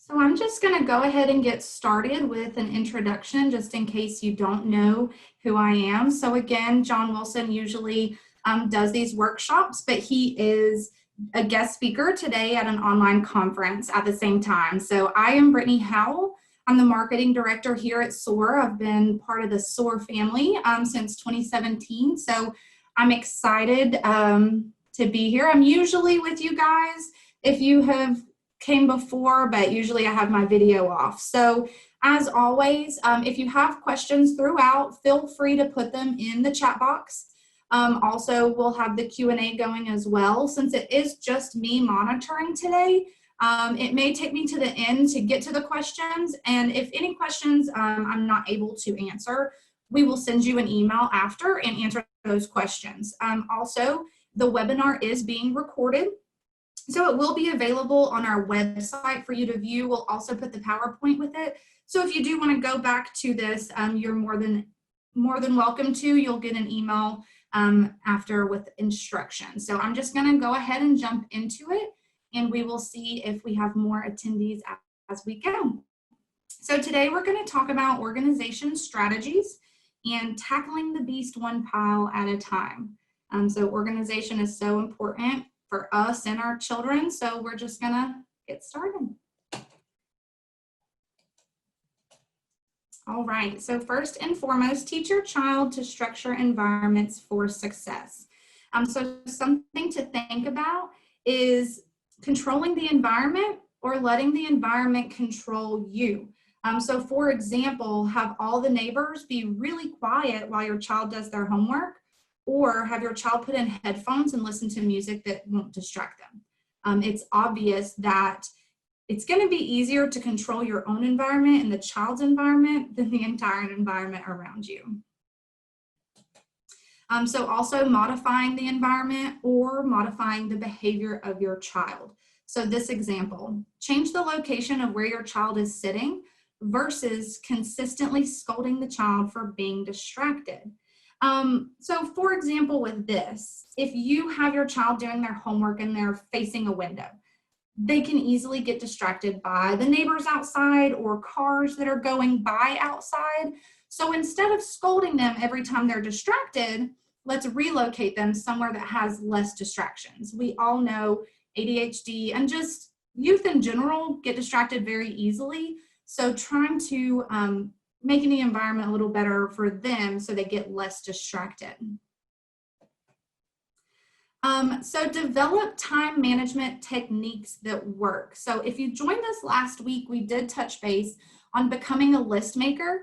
So I'm just going to go ahead and get started with an introduction just in case you don't know who I am. So again, John Wilson usually does these workshops, but he is a guest speaker today at an online conference at the same time. So I am Brittney Howell. I'm the marketing director here at SOAR. I've been part of the SOAR family since 2017. So I'm excited to be here. I'm usually with you guys if you have came before, but usually I have my video off. So as always, if you have questions throughout, feel free to put them in the chat box. Also, we'll have the Q&A going as well. Since it is just me monitoring today, it may take me to the end to get to the questions. And if any questions I'm not able to answer, we will send you an email after and answer those questions. Also, the webinar is being recorded, so it will be available on our website for you to view. We'll also put the PowerPoint with it. So if you do want to go back to this, you're more than welcome to. You'll get an email after with instructions. So I'm just going to go ahead and jump into it, and we will see if we have more attendees as we go. So today we're going to talk about organization strategies and tackling the beast one pile at a time. So organization is so important for us and our children, so we're just gonna get started. All right, so first and foremost, teach your child to structure environments for success. So something to think about is controlling the environment or letting the environment control you. So for example, have all the neighbors be really quiet while your child does their homework, or have your child put in headphones and listen to music that won't distract them. It's obvious that it's going to be easier to control your own environment and the child's environment than the entire environment around you. So also modifying the environment or modifying the behavior of your child. So this example, change the location of where your child is sitting versus consistently scolding the child for being distracted. So for example, with this, if you have your child doing their homework and they're facing a window, they can easily get distracted by the neighbors outside or cars that are going by outside. So instead of scolding them every time they're distracted, let's relocate them somewhere that has less distractions. We all know ADHD and just youth in general get distracted very easily. So trying to making the environment a little better for them so they get less distracted. So develop time management techniques that work. So if you joined us last week, we did touch base on becoming a list maker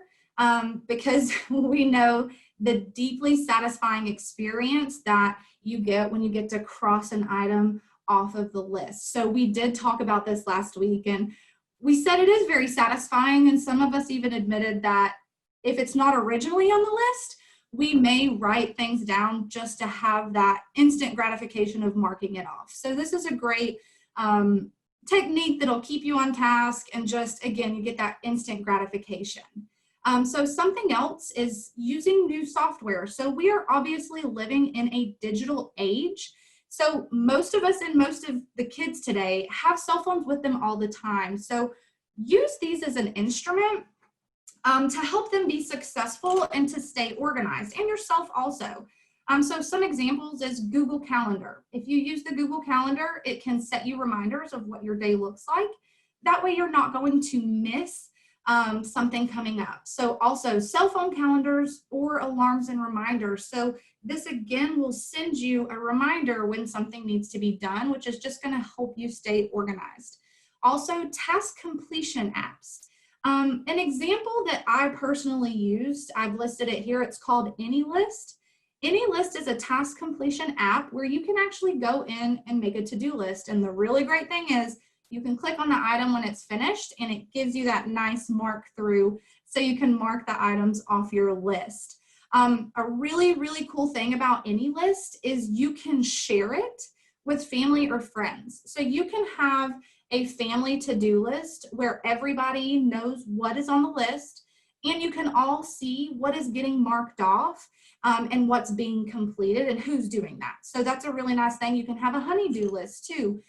because we know the deeply satisfying experience that you get when you get to cross an item off of the list. So we did talk about this last week, and we said it is very satisfying, and some of us even admitted that if it's not originally on the list, we may write things down just to have that instant gratification of marking it off. So this is a great technique that'll keep you on task, and just, again, you get that instant gratification. So something else is using new software. So we are obviously living in a digital age. So most of us and most of the kids today have cell phones with them all the time. So use these as an instrument to help them be successful and to stay organized, and yourself also. So some examples is Google Calendar. If you use the Google Calendar, it can set you reminders of what your day looks like. That way you're not going to miss something coming up. So also cell phone calendars or alarms and reminders. So this again will send you a reminder when something needs to be done, which is just going to help you stay organized. Also, task completion apps. An example that I personally used, I've listed it here, it's called AnyList. AnyList is a task completion app where you can actually go in and make a to-do list. And the really great thing is you can click on the item when it's finished, and it gives you that nice mark through so you can mark the items off your list. A really, really cool thing about AnyList is you can share it with family or friends. So you can have a family to-do list where everybody knows what is on the list, and you can all see what is getting marked off. and what's being completed and who's doing that. So that's a really nice thing. You can have a honey-do list too,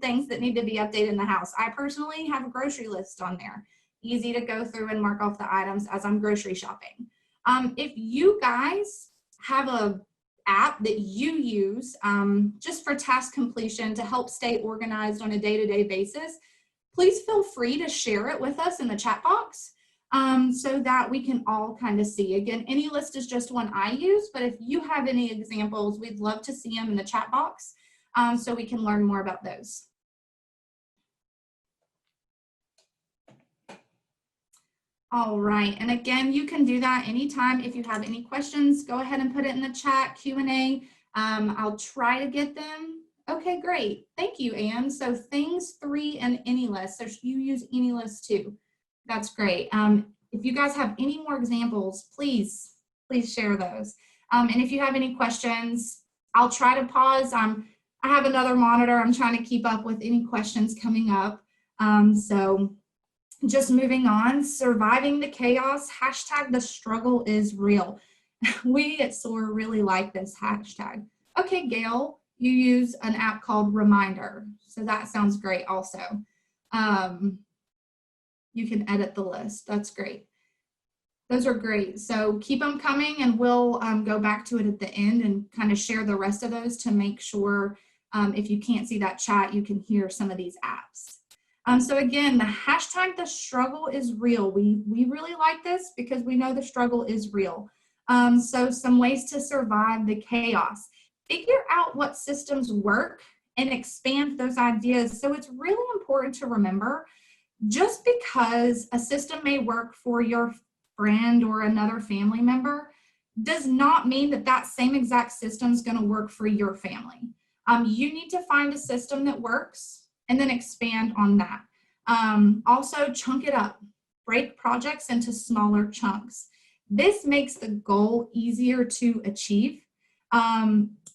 things that need to be updated in the house. I personally have a grocery list on there. Easy to go through and mark off the items as I'm grocery shopping. If you guys have a app that you use just for task completion to help stay organized on a day-to-day basis, please feel free to share it with us in the chat box so that we can all kind of see. Again, any list is just one I use, but if you have any examples, we'd love to see them in the chat box so we can learn more about those. All right, and again, you can do that anytime. If you have any questions, go ahead and put it in the chat, Q&A. I'll try to get them. Okay, great. Thank you, Anne. So things 3 and any list. So you use any list too. That's great. If you guys have any more examples, please share those. And if you have any questions, I'll try to pause. I have another monitor. I'm trying to keep up with any questions coming up. So just moving on, surviving the chaos, hashtag the struggle is real. We at SOAR really like this hashtag. Okay, Gail, you use an app called Reminder. So that sounds great also. You can edit the list. That's great. Those are great. So keep them coming and we'll go back to it at the end and kind of share the rest of those to make sure if you can't see that chat, you can hear some of these apps. So again, the hashtag the struggle is real. We really like this because we know the struggle is real. So some ways to survive the chaos. Figure out what systems work and expand those ideas. So it's really important to remember, just because a system may work for your friend or another family member does not mean that that same exact system is going to work for your family. You need to find a system that works and then expand on that. Also, chunk it up. Break projects into smaller chunks. This makes the goal easier to achieve.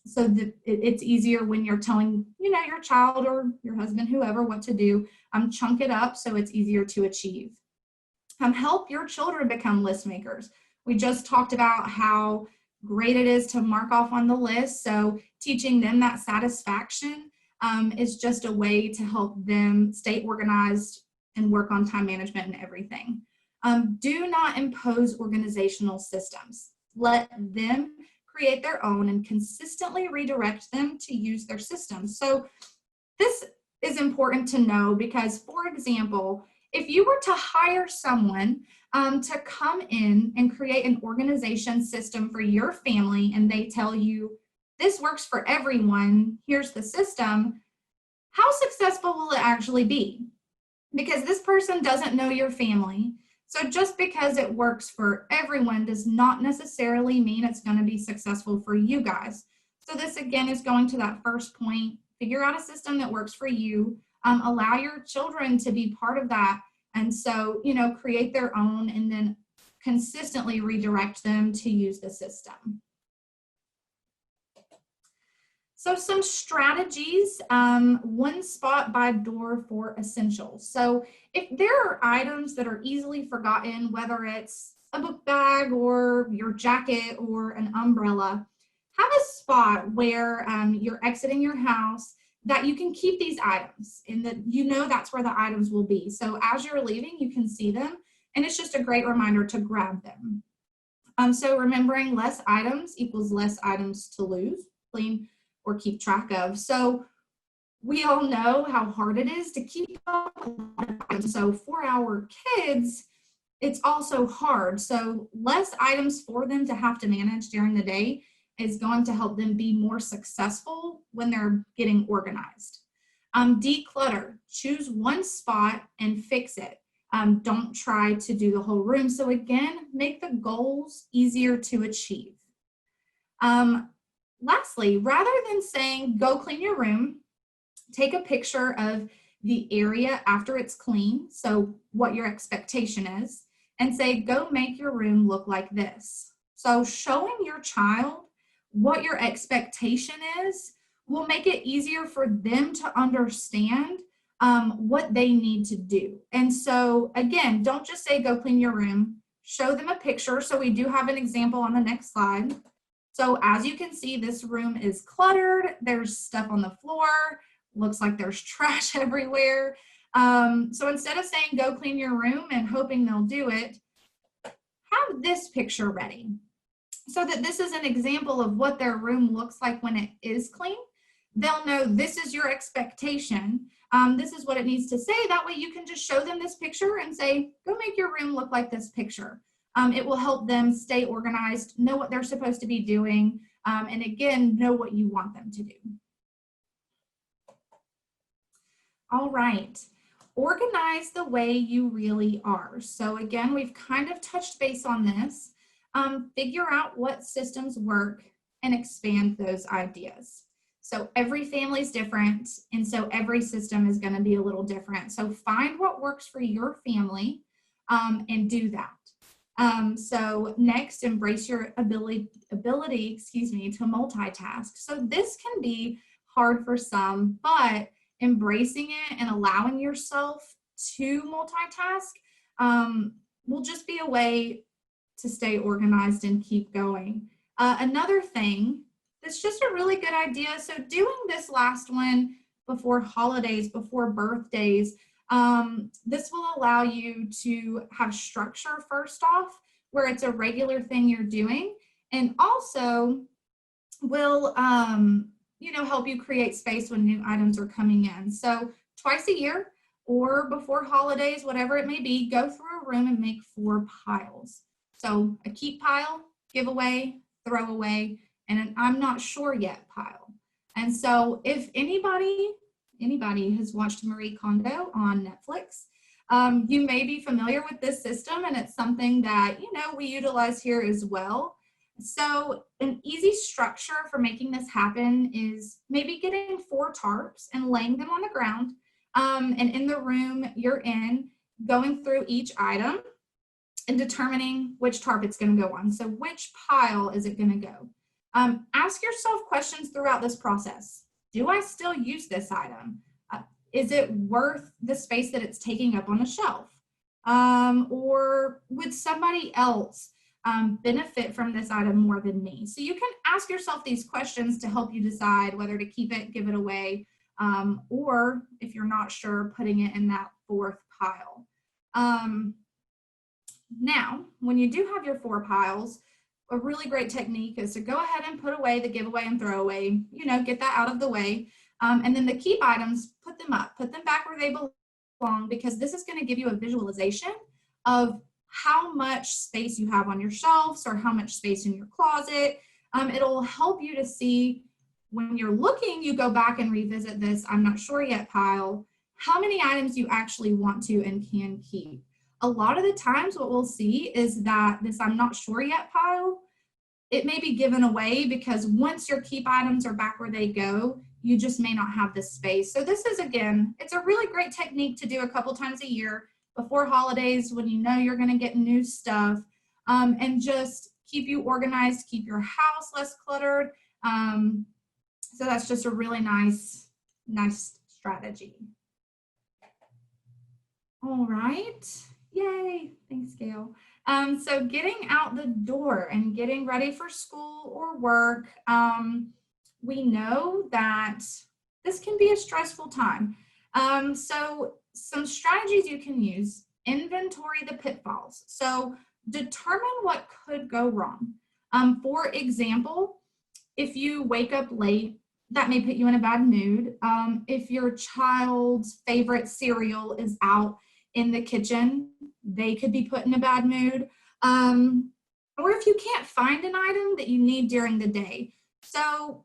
So that it's easier when you're telling, your child or your husband, whoever, what to do. Chunk it up so it's easier to achieve. Help your children become list makers. We just talked about how great it is to mark off on the list. So teaching them that satisfaction is just a way to help them stay organized and work on time management and everything. Do not impose organizational systems. Let them create their own and consistently redirect them to use their systems. So this is important to know because, for example, if you were to hire someone to come in and create an organization system for your family and they tell you, this works for everyone, here's the system, how successful will it actually be? Because this person doesn't know your family. So just because it works for everyone does not necessarily mean it's going to be successful for you guys. So this again is going to that first point. Figure out a system that works for you. Allow your children to be part of that. And so, create their own and then consistently redirect them to use the system. So some strategies, one spot by door for essentials. So if there are items that are easily forgotten, whether it's a book bag or your jacket or an umbrella, have a spot where you're exiting your house that you can keep these items and that that's where the items will be. So as you're leaving, you can see them and it's just a great reminder to grab them. So remembering less items equals less items to lose, clean, or keep track of. So we all know how hard it is to keep up a lot of items. So for our kids, it's also hard. So less items for them to have to manage during the day is going to help them be more successful when they're getting organized. Declutter, choose one spot and fix it. Don't try to do the whole room. So again, make the goals easier to achieve. Lastly, rather than saying, go clean your room, take a picture of the area after it's clean, so what your expectation is, and say, go make your room look like this. So showing your child what your expectation is will make it easier for them to understand what they need to do. And so again, don't just say, go clean your room, show them a picture. So we do have an example on the next slide. So as you can see, this room is cluttered. There's stuff on the floor. Looks like there's trash everywhere. So instead of saying, go clean your room and hoping they'll do it, have this picture ready so that this is an example of what their room looks like when it is clean. They'll know this is your expectation. This is what it needs to say. That way you can just show them this picture and say, go make your room look like this picture. It will help them stay organized, know what they're supposed to be doing, and again, know what you want them to do. All right, organize the way you really are. So again, we've kind of touched base on this. Figure out what systems work and expand those ideas. So every family is different, and so every system is going to be a little different. So find what works for your family and do that. So next, embrace your ability, to multitask. So this can be hard for some, but embracing it and allowing yourself to multitask will just be a way to stay organized and keep going. Another thing that's just a really good idea. So doing this last one before holidays, before birthdays, this will allow you to have structure first off, where it's a regular thing you're doing, and also will help you create space when new items are coming in. So twice a year or before holidays, whatever it may be, go through a room and make 4 piles. So a keep pile, give away, throw away, and an I'm not sure yet pile. And so if anybody has watched Marie Kondo on Netflix, you may be familiar with this system, and it's something that, we utilize here as well. So an easy structure for making this happen is maybe getting 4 tarps and laying them on the ground, and in the room you're in, going through each item and determining which tarp it's going to go on. So which pile is it going to go? Ask yourself questions throughout this process. Do I still use this item? Is it worth the space that it's taking up on the shelf? Or would somebody else benefit from this item more than me? So you can ask yourself these questions to help you decide whether to keep it, give it away, or if you're not sure, putting it in that 4th pile. Now, when you do have your 4 piles, a really great technique is to go ahead and put away the giveaway and throwaway, get that out of the way. And then the keep items, put them up, put them back where they belong, because this is going to give you a visualization of how much space you have on your shelves or how much space in your closet. It'll help you to see when you're looking, you go back and revisit this I'm not sure yet pile, how many items you actually want to and can keep. A lot of the times what we'll see is that this I'm not sure yet pile, it may be given away because once your keep items are back where they go, you just may not have the space. So this is, again, it's a really great technique to do a couple times a year before holidays when you know you're going to get new stuff, and just keep you organized, keep your house less cluttered. So that's just a really nice strategy. All right. Yay, thanks, Gail. So getting out the door and getting ready for school or work, we know that this can be a stressful time. So some strategies you can use: inventory the pitfalls. So determine what could go wrong. For example, if you wake up late, that may put you in a bad mood. If your child's favorite cereal is out in the kitchen, they could be put in a bad mood. Or if you can't find an item that you need during the day. So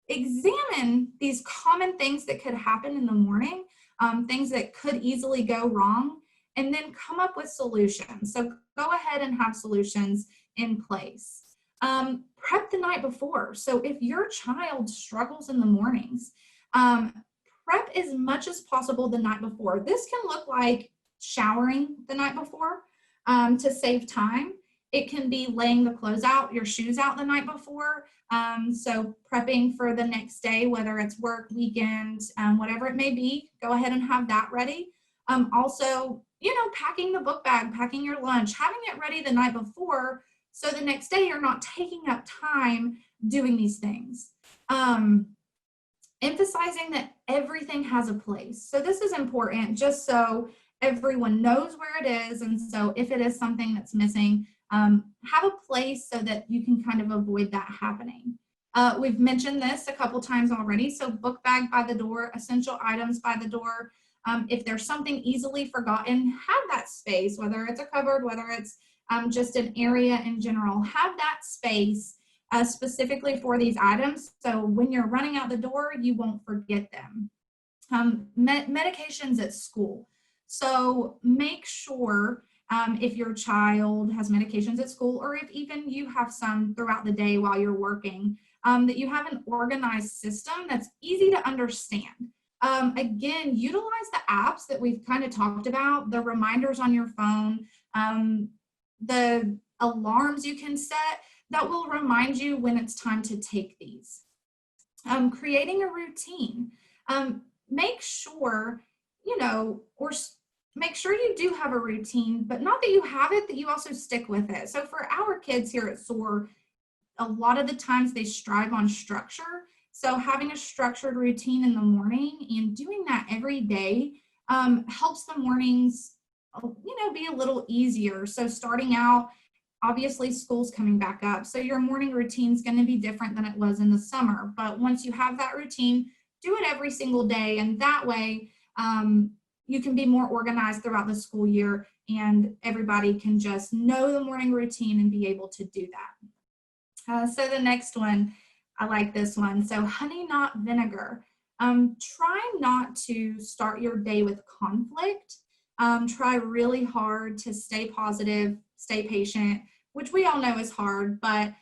examine these common things that could happen in the morning, things that could easily go wrong, and then come up with solutions. So go ahead and have solutions in place. Prep the night before. So if your child struggles in the mornings, prep as much as possible the night before. This can look like showering the night before to save time. It can be laying the clothes out, your shoes out the night before. So prepping for the next day, whether it's work, weekend, whatever it may be, go ahead and have that ready. Also, packing the book bag, packing your lunch, having it ready the night before So the next day you're not taking up time doing these things. Emphasizing that everything has a place. So this is important just so everyone knows where it is. And so if it is something that's missing, have a place so that you can kind of avoid that happening. We've mentioned this a couple times already. So book bag by the door, essential items by the door. If there's something easily forgotten, have that space, whether it's a cupboard, whether it's just an area in general, have that space specifically for these items. So when you're running out the door, you won't forget them. Medications at school. So make sure if your child has medications at school, or if even you have some throughout the day while you're working, that you have an organized system that's easy to understand. Again, utilize the apps that we've kind of talked about, the reminders on your phone, the alarms you can set that will remind you when it's time to take these. Creating a routine. Make sure, make sure you do have a routine, but not that you have it, that you also stick with it. So for our kids here at SOAR, a lot of the times they strive on structure. So having a structured routine in the morning and doing that every day helps the mornings, be a little easier. So starting out, obviously school's coming back up, so your morning routine is going to be different than it was in the summer. But once you have that routine, do it every single day, and that way you can be more organized throughout the school year, and everybody can just know the morning routine and be able to do that. So the next one, I like this one. So honey, not vinegar. Try not to start your day with conflict. Try really hard to stay positive, stay patient, which we all know is hard, but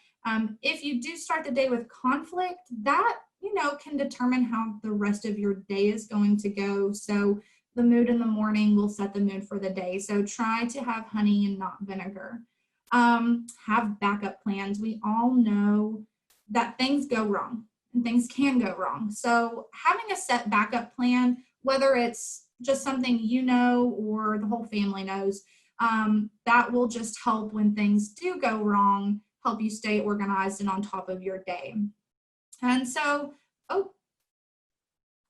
if you do start the day with conflict, that, can determine how the rest of your day is going to go. So the mood in the morning will set the mood for the day. So try to have honey and not vinegar. Have backup plans. We all know that things go wrong and things can go wrong. So having a set backup plan, whether it's just something or the whole family knows, that will just help when things do go wrong, help you stay organized and on top of your day. And so,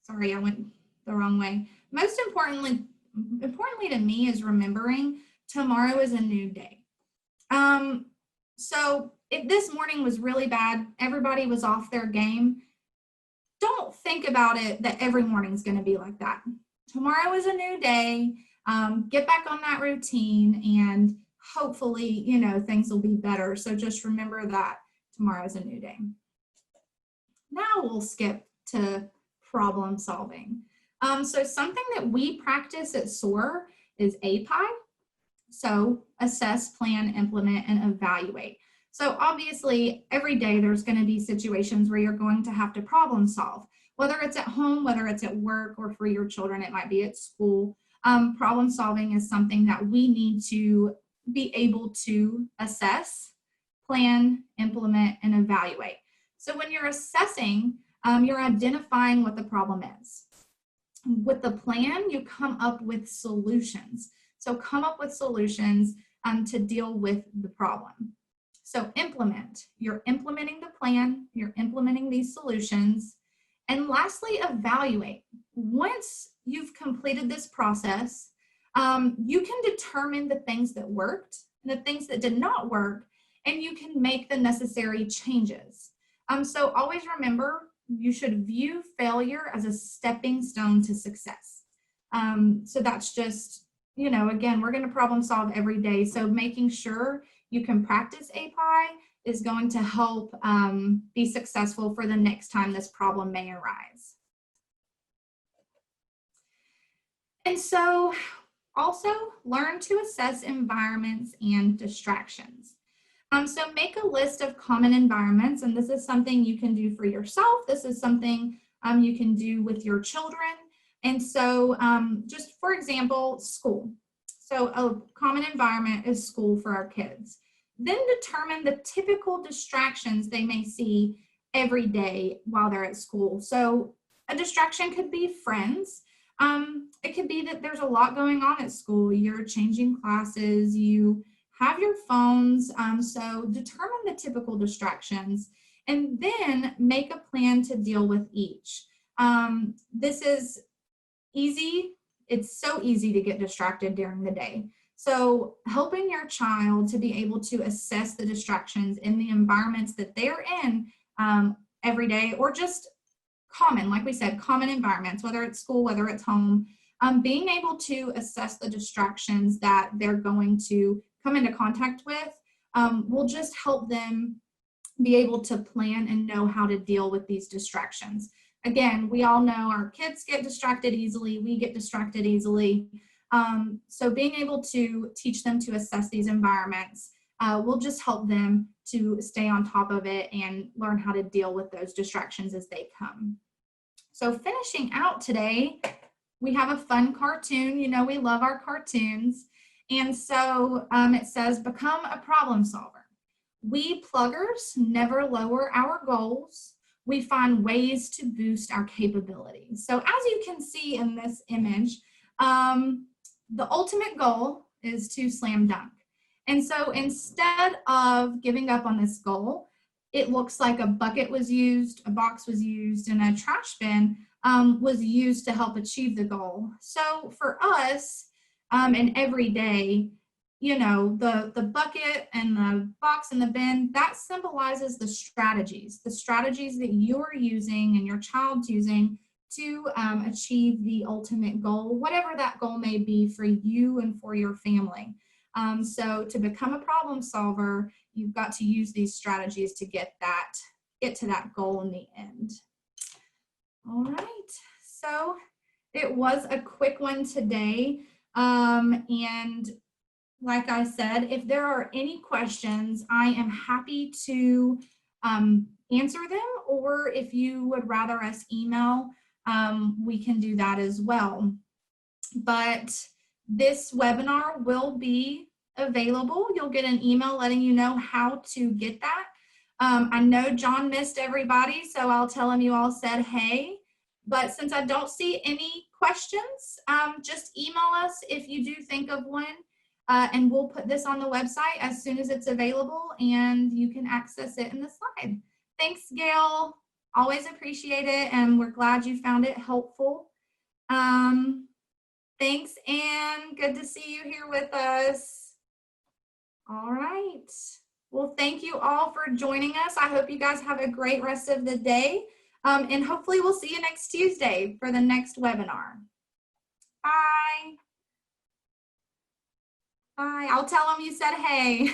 sorry, I went the wrong way. Most importantly to me is remembering tomorrow is a new day. So if this morning was really bad, everybody was off their game, don't think about it that every morning is going to be like that. Tomorrow is a new day. Get back on that routine, and hopefully, things will be better. So just remember that tomorrow is a new day. Now we'll skip to problem solving. So something that we practice at SOAR is API. So assess, plan, implement, and evaluate. So obviously every day there's going to be situations where you're going to have to problem solve, whether it's at home, whether it's at work, or for your children, it might be at school. Problem solving is something that we need to be able to assess, plan, implement, and evaluate. So when you're assessing, you're identifying what the problem is. With the plan, you come up with solutions. So come up with solutions to deal with the problem. So implement. You're implementing the plan, you're implementing these solutions. And lastly, evaluate. Once you've completed this process, you can determine the things that worked and the things that did not work, and you can make the necessary changes. So always remember, you should view failure as a stepping stone to success. So that's just, again, we're going to problem solve every day. So making sure you can practice API is going to help be successful for the next time this problem may arise. And so also learn to assess environments and distractions. So make a list of common environments, and this is something you can do for yourself. This is something you can do with your children. And so just for example, school. So a common environment is school for our kids. Then determine the typical distractions they may see every day while they're at school. So a distraction could be friends. It could be that there's a lot going on at school. You're changing classes, you have your phones. So determine the typical distractions and then make a plan to deal with each. This is easy. It's so easy to get distracted during the day. So helping your child to be able to assess the distractions in the environments that they're in every day, or just common, like we said, common environments, whether it's school, whether it's home, being able to assess the distractions that they're going to come into contact with will just help them be able to plan and know how to deal with these distractions. Again, we all know our kids get distracted easily, we get distracted easily. So being able to teach them to assess these environments will just help them to stay on top of it and learn how to deal with those distractions as they come. So finishing out today, we have a fun cartoon. You know, we love our cartoons. And so it says, become a problem solver. We pluggers never lower our goals. We find ways to boost our capabilities. So as you can see in this image, the ultimate goal is to slam dunk. And so instead of giving up on this goal, it looks like a bucket was used, a box was used, and a trash bin was used to help achieve the goal. So for us, and every day, you know, the bucket and the box and the bin, that symbolizes the strategies that you're using and your child's using to achieve the ultimate goal, whatever that goal may be for you and for your family. So to become a problem solver, you've got to use these strategies to get to that goal in the end. All right, so it was a quick one today. And like I said, if there are any questions, I am happy to answer them, or if you would rather us email, we can do that as well. But this webinar will be available. You'll get an email letting you know how to get that. I know John missed everybody, so I'll tell him you all said hey. But since I don't see any questions, just email us if you do think of one. And we'll put this on the website as soon as it's available, and you can access it in the slide. Thanks, Gail. Always appreciate it, and we're glad you found it helpful. Thanks, and good to see you here with us. All right. Well, thank you all for joining us. I hope you guys have a great rest of the day, and hopefully we'll see you next Tuesday for the next webinar. Bye. Bye. I'll tell them you said hey.